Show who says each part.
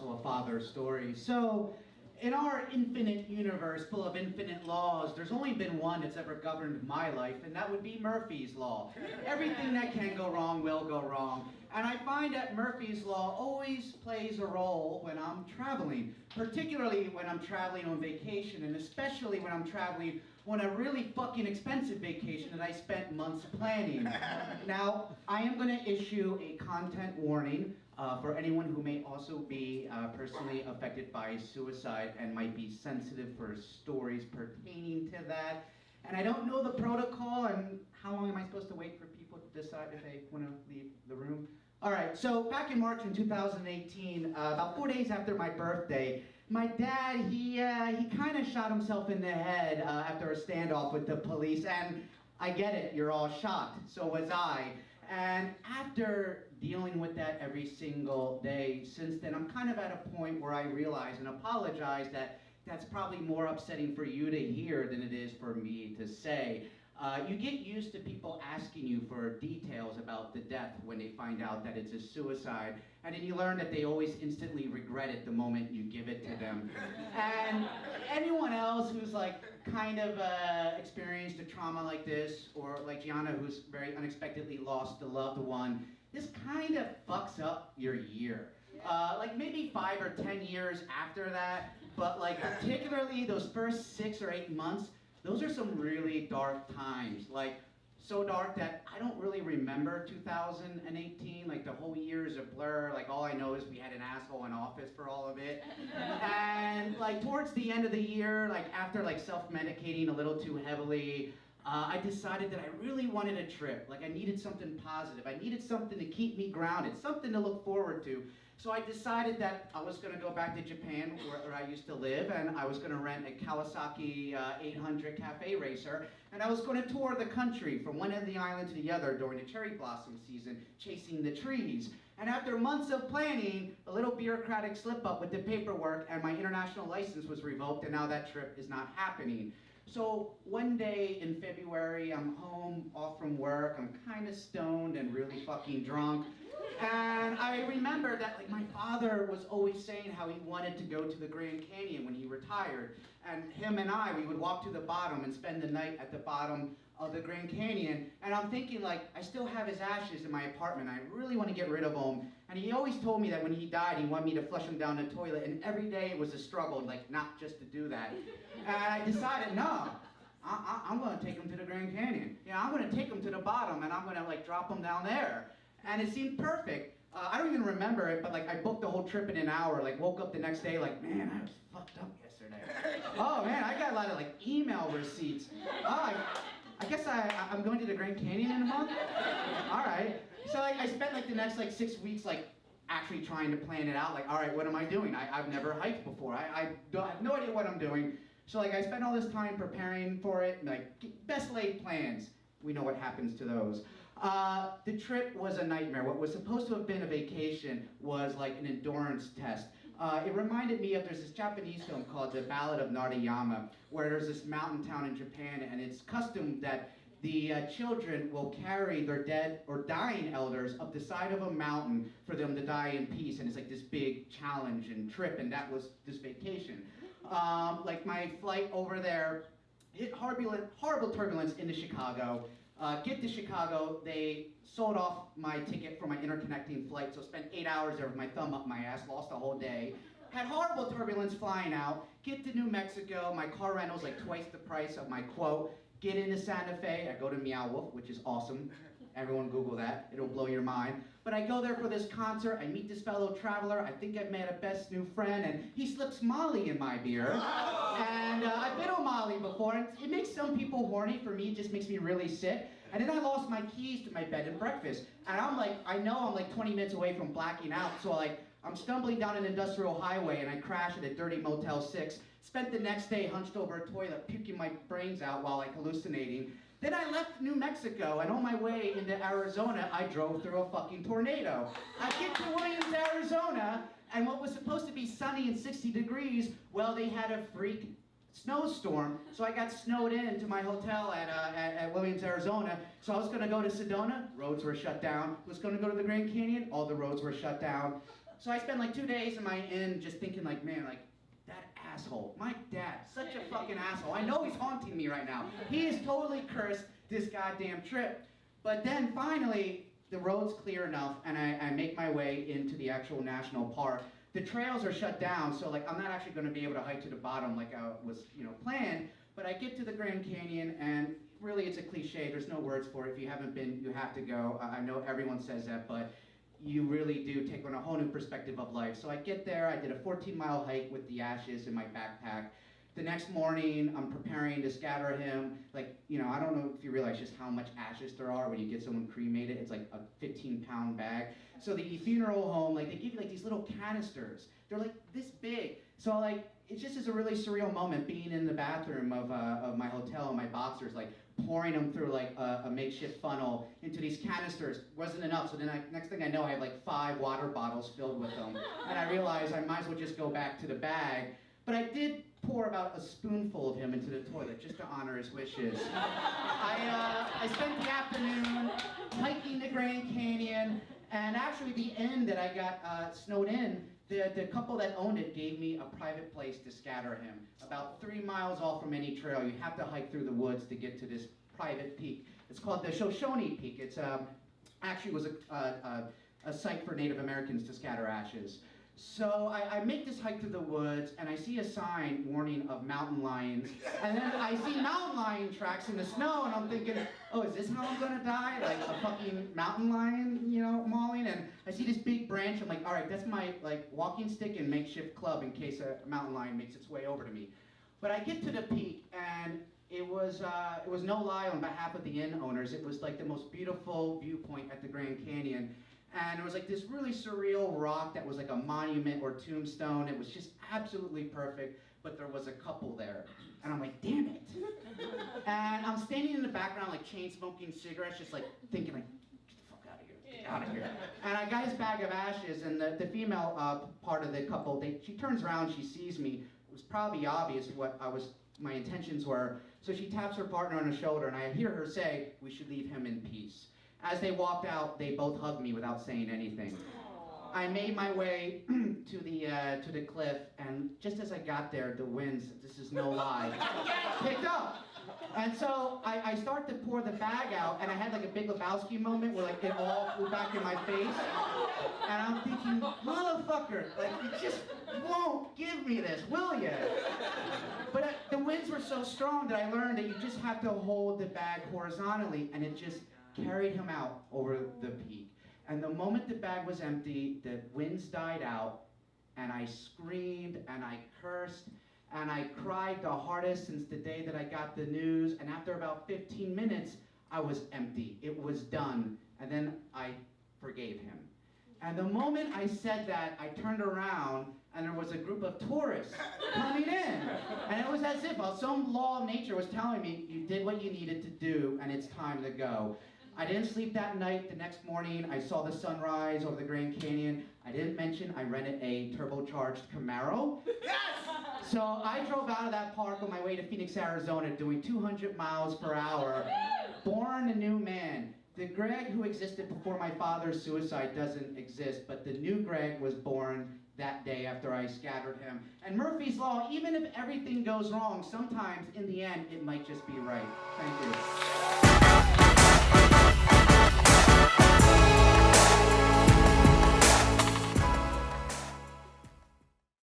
Speaker 1: also a father story. So, in our infinite universe full of infinite laws, there's only been one that's ever governed my life, and that would be Murphy's Law. Everything that can go wrong will go wrong. And I find that Murphy's Law always plays a role when I'm traveling, particularly when I'm traveling on vacation, and especially when I'm traveling on a really fucking expensive vacation that I spent months planning. Now, I am going to issue a content warning for anyone who may also be personally affected by suicide and might be sensitive for stories pertaining to that. And I don't know the protocol, and how long am I supposed to wait for people to decide if they want to leave the room? All right, so back in March in 2018, about 4 days after my birthday, my dad, he kind of shot himself in the head after a standoff with the police, and I get it, you're all shocked, so was I. And after dealing with that every single day since then, I'm kind of at a point where I realize and apologize that that's probably more upsetting for you to hear than it is for me to say. You get used to people asking you for details about the death when they find out that it's a suicide, and then you learn that they always instantly regret it the moment you give it to them. And anyone else who's like kind of experienced a trauma like this, or like Gianna, who's very unexpectedly lost a loved one, this kind of fucks up your year. Like maybe 5 or 10 years after that, but like particularly those first 6 or 8 months, those are some really dark times. Like so dark that I don't really remember 2018. Like the whole year is a blur. Like all I know is we had an asshole in office for all of it. And like towards the end of the year, like after like self-medicating a little too heavily, I decided that I really wanted a trip. Like I needed something positive. I needed something to keep me grounded, something to look forward to. So I decided that I was going to go back to Japan, where I used to live, and I was going to rent a Kawasaki 800 cafe racer, and I was going to tour the country from one end of the island to the other during the cherry blossom season, chasing the trees. And after months of planning, a little bureaucratic slip-up with the paperwork, and my international license was revoked, and now that trip is not happening. So one day in February, I'm home, off from work, I'm kind of stoned and really fucking drunk. And I remember that like my father was always saying how he wanted to go to the Grand Canyon when he retired. And him and I, we would walk to the bottom and spend the night at the bottom of the Grand Canyon. And I'm thinking like, I still have his ashes in my apartment. I really want to get rid of them. And he always told me that when he died, he wanted me to flush him down the toilet. And every day it was a struggle, like not just to do that. And I decided, no, I'm going to take him to the Grand Canyon. Yeah, I'm going to take him to the bottom and I'm going to like drop him down there. And it seemed perfect. I don't even remember it, but like I booked the whole trip in an hour. Like woke up the next day like, man, I was fucked up yesterday. Oh man, I got a lot of like email receipts. I guess I'm going to the Grand Canyon in a month. All right. So like I spent like the next like 6 weeks like actually trying to plan it out. Like, all right, what am I doing? I've never hiked before. I have no idea what I'm doing. So like I spent all this time preparing for it. Like best laid plans. We know what happens to those. The trip was a nightmare. What was supposed to have been a vacation was like an endurance test. It reminded me of, there's this Japanese film called The Ballad of Narayama, where there's this mountain town in Japan, and it's custom that the children will carry their dead or dying elders up the side of a mountain for them to die in peace, and it's like this big challenge and trip, and that was this vacation. Like my flight over there, hit horrible turbulence into Chicago. Get to Chicago, they sold off my ticket for my interconnecting flight, so spent 8 hours there with my thumb up my ass, lost a whole day. Had horrible turbulence flying out, get to New Mexico, my car rental's like twice the price of my quote. Get into Santa Fe, I go to Meow Wolf, which is awesome. Everyone Google that, it'll blow your mind. But I go there for this concert, I meet this fellow traveler, I think I've met a best new friend, and he slips Molly in my beer. And I've been on Molly before, and it makes some people horny. For me, it just makes me really sick. And then I lost my keys to my bed and breakfast. And I'm like, I know I'm like 20 minutes away from blacking out, so like, I'm stumbling down an industrial highway and I crash at a dirty Motel 6. Spent the next day hunched over a toilet, puking my brains out while like hallucinating. Then I left New Mexico, and on my way into Arizona, I drove through a fucking tornado. I get to Williams, Arizona, and what was supposed to be sunny and 60 degrees, well, they had a freak snowstorm, so I got snowed in to my hotel at Williams, Arizona. So I was going to go to Sedona, roads were shut down. Was going to go to the Grand Canyon, all the roads were shut down. So I spent like 2 days in my inn just thinking like, man, like, that asshole, my dad, such a fucking asshole. I know he's haunting me right now. He has totally cursed this goddamn trip. But then finally, the road's clear enough, and I make my way into the actual national park. The trails are shut down, so like I'm not actually going to be able to hike to the bottom like I was, planned. But I get to the Grand Canyon, and really it's a cliche. There's no words for it. If you haven't been, you have to go. I know everyone says that, but you really do take on a whole new perspective of life. So I get there. I did a 14-mile hike with the ashes in my backpack. The next morning, I'm preparing to scatter him. Like, I don't know if you realize just how much ashes there are when you get someone cremated. It's like a 15-pound bag. So the funeral home, like, they give you like these little canisters. They're like this big. So like, it just is a really surreal moment being in the bathroom of my hotel in my boxers, like pouring them through like a makeshift funnel into these canisters. Wasn't enough. So then next thing I know, I have like 5 water bottles filled with them. And I realized I might as well just go back to the bag. But I did pour about a spoonful of him into the toilet just to honor his wishes. I spent the afternoon hiking the Grand Canyon, and actually the inn that I got snowed in, the couple that owned it gave me a private place to scatter him. About 3 miles off from any trail, you have to hike through the woods to get to this private peak. It's called the Shoshone Peak. It's actually was a site for Native Americans to scatter ashes. So I make this hike through the woods, and I see a sign warning of mountain lions, and then I see mountain lion tracks in the snow, and I'm thinking, oh, is this how I'm gonna die? Like a fucking mountain lion, mauling? And I see this big branch. I'm like, all right, that's my walking stick and makeshift club in case a mountain lion makes its way over to me. But I get to the peak, and it was no lie on behalf of the inn owners. It was like the most beautiful viewpoint at the Grand Canyon. And it was like this really surreal rock that was like a monument or tombstone. It was just absolutely perfect, but there was a couple there. And I'm like, damn it. And I'm standing in the background like chain smoking cigarettes, just like thinking like, get the fuck out of here, get out of here. And I got his bag of ashes, and the female part of the couple, she turns around, she sees me. It was probably obvious what my intentions were. So she taps her partner on the shoulder, and I hear her say, we should leave him in peace. As they walked out, they both hugged me without saying anything. Aww. I made my way to the cliff, and just as I got there, the winds, this is no lie, picked up. And so I start to pour the bag out, and I had like a Big Lebowski moment where like it all flew back in my face. And I'm thinking, motherfucker, like you just won't give me this, will you? But the winds were so strong that I learned that you just have to hold the bag horizontally, and it just carried him out over the peak. And the moment the bag was empty, the winds died out, and I screamed, and I cursed, and I cried the hardest since the day that I got the news. And after about 15 minutes, I was empty. It was done. And then I forgave him. And the moment I said that, I turned around, and there was a group of tourists coming in. And it was as if some law of nature was telling me, you did what you needed to do, and it's time to go. I didn't sleep that night. The next morning, I saw the sunrise over the Grand Canyon. I didn't mention I rented a turbocharged Camaro. Yes! So I drove out of that park on my way to Phoenix, Arizona, doing 200 miles per hour, born a new man. The Greg who existed before my father's suicide doesn't exist, but the new Greg was born that day after I scattered him. And Murphy's Law, even if everything goes wrong, sometimes in the end, it might just be right. Thank you.